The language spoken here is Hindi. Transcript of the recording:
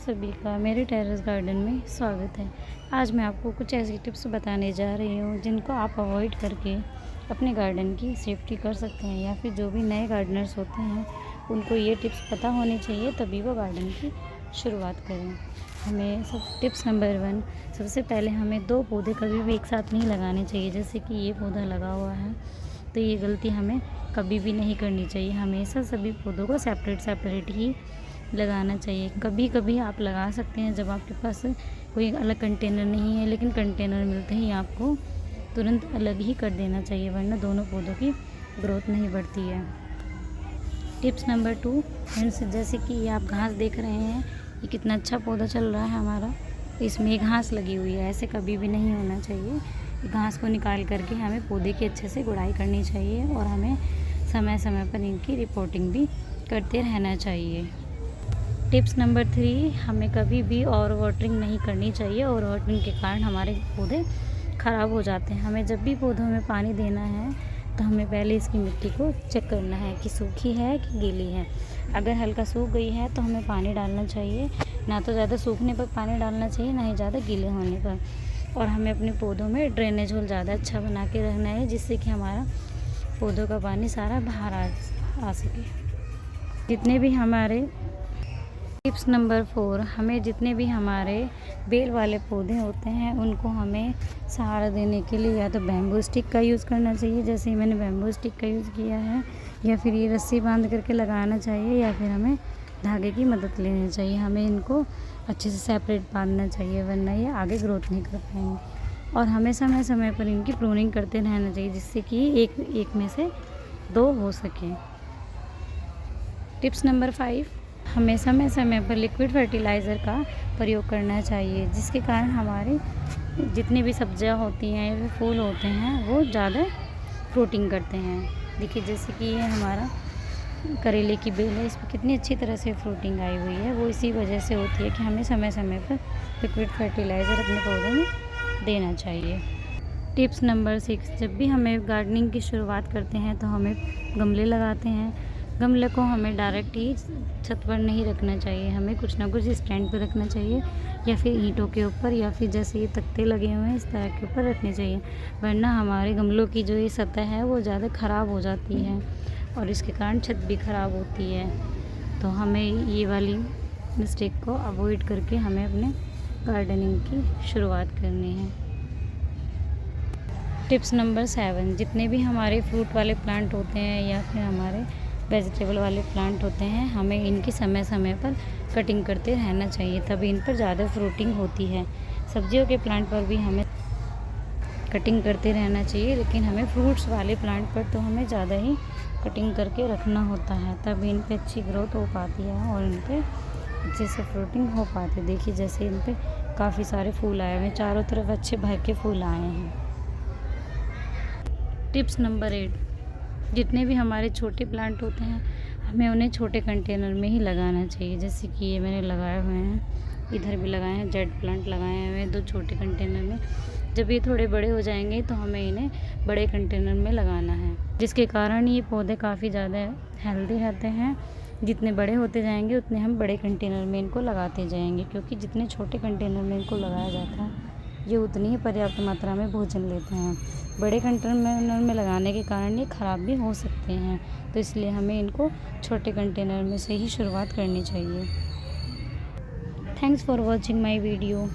सभी का मेरे टेरेस गार्डन में स्वागत है। आज मैं आपको कुछ ऐसी टिप्स बताने जा रही हूँ जिनको आप अवॉइड करके अपने गार्डन की सेफ्टी कर सकते हैं, या फिर जो भी नए गार्डनर्स होते हैं उनको ये टिप्स पता होनी चाहिए, तभी वो गार्डन की शुरुआत करें। हमें सब टिप्स नंबर 1, सबसे पहले हमें 2 पौधे कभी भी एक साथ नहीं लगाने चाहिए। जैसे कि ये पौधा लगा हुआ है, तो ये गलती हमें कभी भी नहीं करनी चाहिए। हमेशा सभी पौधों को सेपरेट ही लगाना चाहिए। कभी कभी आप लगा सकते हैं जब आपके पास कोई अलग कंटेनर नहीं है, लेकिन कंटेनर मिलते ही आपको तुरंत अलग ही कर देना चाहिए, वरना दोनों पौधों की ग्रोथ नहीं बढ़ती है। टिप्स नंबर 2 फ्रेंड्स, जैसे कि ये आप घास देख रहे हैं, ये कितना अच्छा पौधा चल रहा है हमारा, इसमें घास लगी हुई है। ऐसे कभी भी नहीं होना चाहिए। घास को निकाल करके हमें पौधे की अच्छे से गुड़ाई करनी चाहिए, और हमें समय समय पर इनकी रिपोर्टिंग भी करते रहना चाहिए। टिप्स नंबर 3, हमें कभी भी ओवर वाटरिंग नहीं करनी चाहिए। ओवर वाटरिंग के कारण हमारे पौधे ख़राब हो जाते हैं। हमें जब भी पौधों में पानी देना है तो हमें पहले इसकी मिट्टी को चेक करना है कि सूखी है कि गीली है। अगर हल्का सूख गई है तो हमें पानी डालना चाहिए, ना तो ज़्यादा सूखने पर पानी डालना चाहिए, ना ही ज़्यादा गीले होने पर। और हमें अपने पौधों में ड्रेनेज होल ज़्यादा अच्छा बना के रखना है, जिससे कि हमारा पौधों का पानी सारा बाहर आ सके। जितने भी हमारे टिप्स नंबर 4, हमें जितने भी हमारे बेल वाले पौधे होते हैं उनको हमें सहारा देने के लिए या तो बैम्बू स्टिक का यूज़ करना चाहिए, जैसे ही मैंने बैम्बू स्टिक का यूज़ किया है, या फिर ये रस्सी बांध करके लगाना चाहिए, या फिर हमें धागे की मदद लेनी चाहिए। हमें इनको अच्छे से सेपरेट बांधना चाहिए, वरना ये आगे ग्रोथ नहीं कर पाएंगे। और हमें समय समय पर इनकी प्रूनिंग करते रहना चाहिए, जिससे कि एक में से 2 हो सकें। टिप्स नंबर 5, हमें समय समय पर लिक्विड फर्टिलाइज़र का प्रयोग करना चाहिए, जिसके कारण हमारे जितनी भी सब्जियां होती हैं या फूल होते हैं वो ज़्यादा फ्रूटिंग करते हैं। देखिए, जैसे कि ये हमारा करेले की बेल है, इस पर कितनी अच्छी तरह से फ्रूटिंग आई हुई है। वो इसी वजह से होती है कि हमें समय समय पर लिक्विड फर्टिलाइज़र अपने पौधों में देना चाहिए। टिप्स नंबर 6, जब भी हमें गार्डनिंग की शुरुआत करते हैं तो हमें गमले लगाते हैं। गमले को हमें डायरेक्ट ही छत पर नहीं रखना चाहिए, हमें कुछ ना कुछ स्टैंड पर रखना चाहिए, या फिर ईंटों के ऊपर, या फिर जैसे ये तख्ते लगे हुए हैं इस तरह के ऊपर रखने चाहिए, वरना हमारे गमलों की जो ये सतह है वो ज़्यादा ख़राब हो जाती है और इसके कारण छत भी ख़राब होती है। तो हमें ये वाली मिस्टेक को अवॉइड करके हमें अपने गार्डनिंग की शुरुआत करनी है। टिप्स नंबर 7, जितने भी हमारे फ्रूट वाले प्लांट होते हैं या फिर हमारे वेजिटेबल वाले प्लांट होते हैं, हमें इनकी समय समय पर कटिंग करते रहना चाहिए, तभी इन पर ज़्यादा फ्रूटिंग होती है। सब्जियों के प्लांट पर भी हमें कटिंग करते रहना चाहिए, लेकिन हमें फ्रूट्स वाले प्लांट पर तो हमें ज़्यादा ही कटिंग करके रखना होता है, तभी इन पर अच्छी ग्रोथ हो पाती है और इन पर अच्छे से फ्रूटिंग हो पाती है। देखिए, जैसे इन पर काफ़ी सारे फूल आए हुए हैं, चारों तरफ अच्छे भर के फूल आए हैं। टिप्स नंबर 8, जितने भी हमारे छोटे प्लांट होते हैं हमें उन्हें छोटे कंटेनर में ही लगाना चाहिए। जैसे कि ये मैंने लगाए हुए हैं, इधर भी लगाए हैं, जेड प्लांट लगाए हुए हैं 2 छोटे कंटेनर में। जब ये थोड़े बड़े हो जाएंगे तो हमें इन्हें बड़े कंटेनर में लगाना है, जिसके कारण ये पौधे काफ़ी ज़्यादा हेल्दी रहते हैं। जितने बड़े होते जाएंगे उतने हम बड़े कंटेनर में इनको लगाते जाएंगे, क्योंकि जितने छोटे कंटेनर में इनको लगाया जाता है ये उतनी ही पर्याप्त मात्रा में भोजन लेते हैं। बड़े कंटेनर में लगाने के कारण ये ख़राब भी हो सकते हैं, तो इसलिए हमें इनको छोटे कंटेनर में से ही शुरुआत करनी चाहिए। Thanks for watching my video.